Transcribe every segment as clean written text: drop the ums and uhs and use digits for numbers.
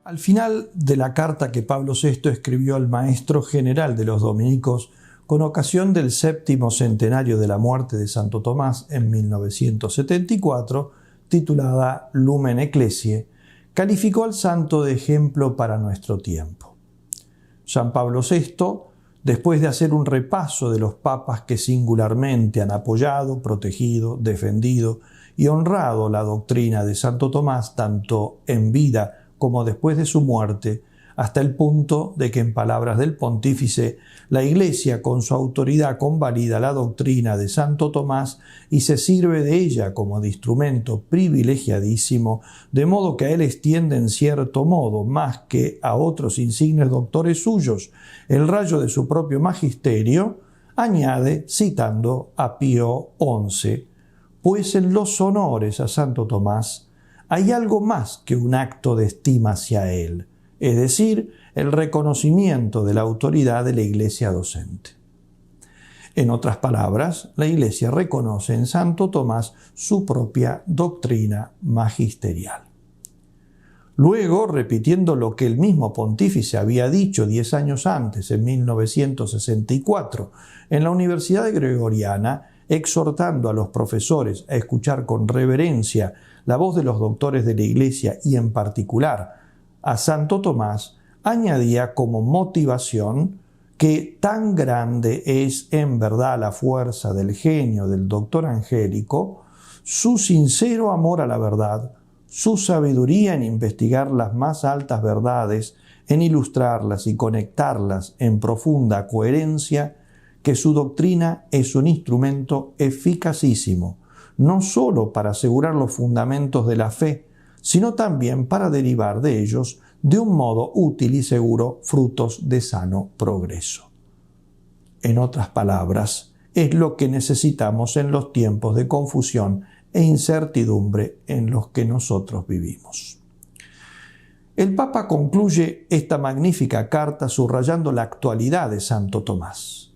Al final de la carta que Pablo VI escribió al maestro general de los dominicos con ocasión del 7º centenario de la muerte de Santo Tomás en 1974, titulada Lumen Ecclesiae, calificó al santo de ejemplo para nuestro tiempo. San Pablo VI, después de hacer un repaso de los papas que singularmente han apoyado, protegido, defendido y honrado la doctrina de Santo Tomás tanto en vida como después de su muerte, hasta el punto de que, en palabras del pontífice, la Iglesia con su autoridad convalida la doctrina de Santo Tomás y se sirve de ella como de instrumento privilegiadísimo, de modo que a él extiende en cierto modo, más que a otros insignes doctores suyos, el rayo de su propio magisterio, añade, citando a Pío XI, pues en los honores a Santo Tomás hay algo más que un acto de estima hacia él, es decir, el reconocimiento de la autoridad de la Iglesia docente. En otras palabras, la Iglesia reconoce en Santo Tomás su propia doctrina magisterial. Luego, repitiendo lo que el mismo pontífice había dicho 10 años antes, en 1964, en la Universidad Gregoriana, exhortando a los profesores a escuchar con reverencia la voz de los doctores de la Iglesia y en particular a Santo Tomás, añadía como motivación que tan grande es en verdad la fuerza del genio del doctor angélico, su sincero amor a la verdad, su sabiduría en investigar las más altas verdades, en ilustrarlas y conectarlas en profunda coherencia, que su doctrina es un instrumento eficacísimo, no sólo para asegurar los fundamentos de la fe, sino también para derivar de ellos, de un modo útil y seguro, frutos de sano progreso. En otras palabras, es lo que necesitamos en los tiempos de confusión e incertidumbre en los que nosotros vivimos. El Papa concluye esta magnífica carta subrayando la actualidad de Santo Tomás.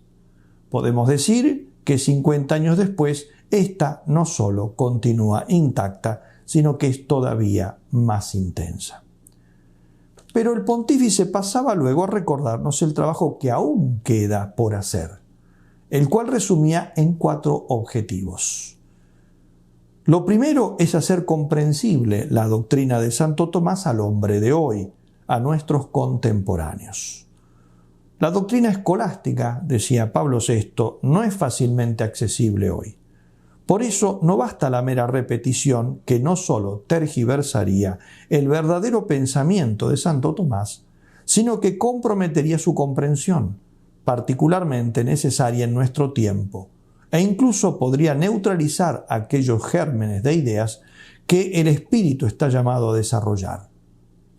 Podemos decir que 50 años después, esta no solo continúa intacta, sino que es todavía más intensa. Pero el pontífice pasaba luego a recordarnos el trabajo que aún queda por hacer, el cual resumía en 4 objetivos. Lo primero es hacer comprensible la doctrina de Santo Tomás al hombre de hoy, a nuestros contemporáneos. La doctrina escolástica, decía Pablo VI, no es fácilmente accesible hoy. Por eso no basta la mera repetición que no solo tergiversaría el verdadero pensamiento de Santo Tomás, sino que comprometería su comprensión, particularmente necesaria en nuestro tiempo, e incluso podría neutralizar aquellos gérmenes de ideas que el espíritu está llamado a desarrollar.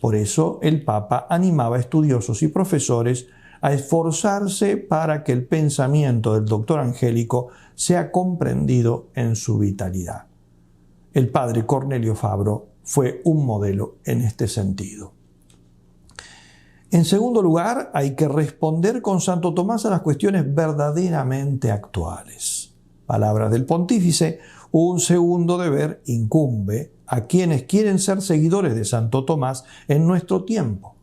Por eso el Papa animaba a estudiosos y profesores a esforzarse para que el pensamiento del doctor angélico sea comprendido en su vitalidad. El padre Cornelio Fabro fue un modelo en este sentido. En segundo lugar, hay que responder con Santo Tomás a las cuestiones verdaderamente actuales. Palabras del pontífice, un segundo deber incumbe a quienes quieren ser seguidores de Santo Tomás en nuestro tiempo.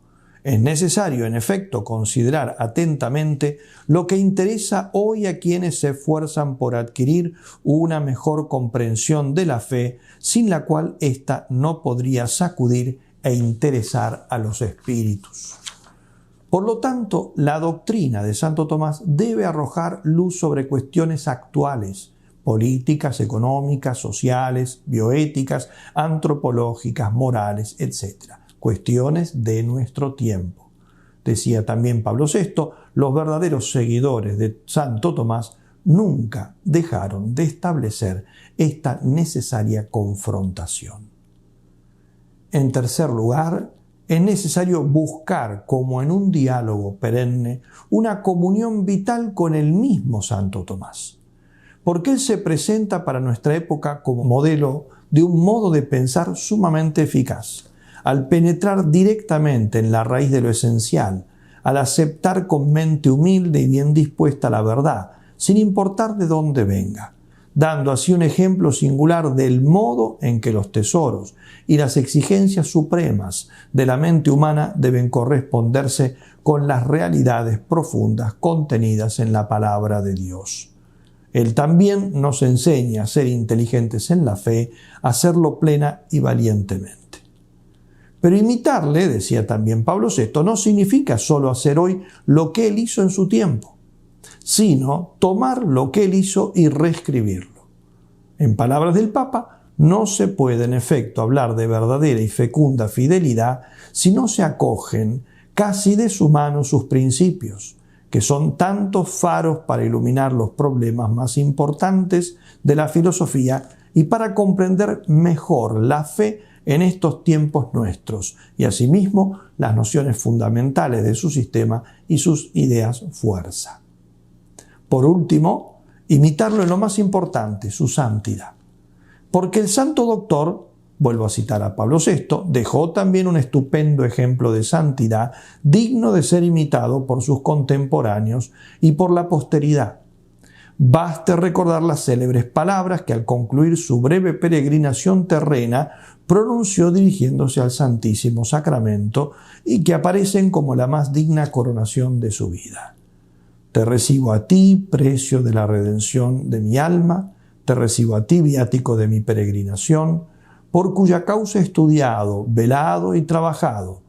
Es necesario, en efecto, considerar atentamente lo que interesa hoy a quienes se esfuerzan por adquirir una mejor comprensión de la fe, sin la cual ésta no podría sacudir e interesar a los espíritus. Por lo tanto, la doctrina de Santo Tomás debe arrojar luz sobre cuestiones actuales, políticas, económicas, sociales, bioéticas, antropológicas, morales, etc. Cuestiones de nuestro tiempo. Decía también Pablo VI, los verdaderos seguidores de Santo Tomás nunca dejaron de establecer esta necesaria confrontación. En tercer lugar, es necesario buscar, como en un diálogo perenne, una comunión vital con el mismo Santo Tomás, porque él se presenta para nuestra época como modelo de un modo de pensar sumamente eficaz, al penetrar directamente en la raíz de lo esencial, al aceptar con mente humilde y bien dispuesta la verdad, sin importar de dónde venga, dando así un ejemplo singular del modo en que los tesoros y las exigencias supremas de la mente humana deben corresponderse con las realidades profundas contenidas en la palabra de Dios. Él también nos enseña a ser inteligentes en la fe, a hacerlo plena y valientemente. Pero imitarle, decía también Pablo VI, no significa solo hacer hoy lo que él hizo en su tiempo, sino tomar lo que él hizo y reescribirlo. En palabras del Papa, no se puede en efecto hablar de verdadera y fecunda fidelidad si no se acogen casi de su mano sus principios, que son tantos faros para iluminar los problemas más importantes de la filosofía y para comprender mejor la fe en estos tiempos nuestros y asimismo las nociones fundamentales de su sistema y sus ideas fuerza. Por último, imitarlo en lo más importante, su santidad. Porque el santo doctor, vuelvo a citar a Pablo VI, dejó también un estupendo ejemplo de santidad digno de ser imitado por sus contemporáneos y por la posteridad. Baste recordar las célebres palabras que al concluir su breve peregrinación terrena pronunció dirigiéndose al Santísimo Sacramento y que aparecen como la más digna coronación de su vida. Te recibo a ti, precio de la redención de mi alma, te recibo a ti, viático de mi peregrinación, por cuya causa he estudiado, velado y trabajado.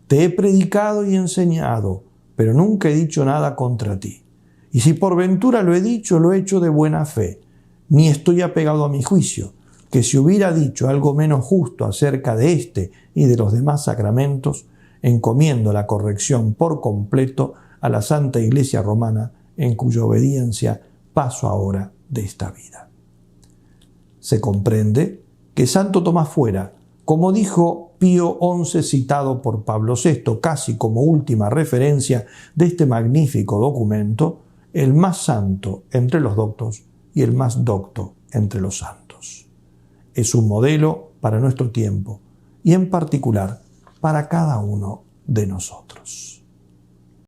Te he predicado y enseñado, pero nunca he dicho nada contra ti. Y si por ventura lo he dicho, lo he hecho de buena fe, ni estoy apegado a mi juicio, que si hubiera dicho algo menos justo acerca de este y de los demás sacramentos, encomiendo la corrección por completo a la Santa Iglesia Romana, en cuya obediencia paso ahora de esta vida. Se comprende que Santo Tomás fuera, como dijo Pío XI citado por Pablo VI, casi como última referencia de este magnífico documento, el más santo entre los doctos y el más docto entre los santos. Es un modelo para nuestro tiempo y en particular para cada uno de nosotros.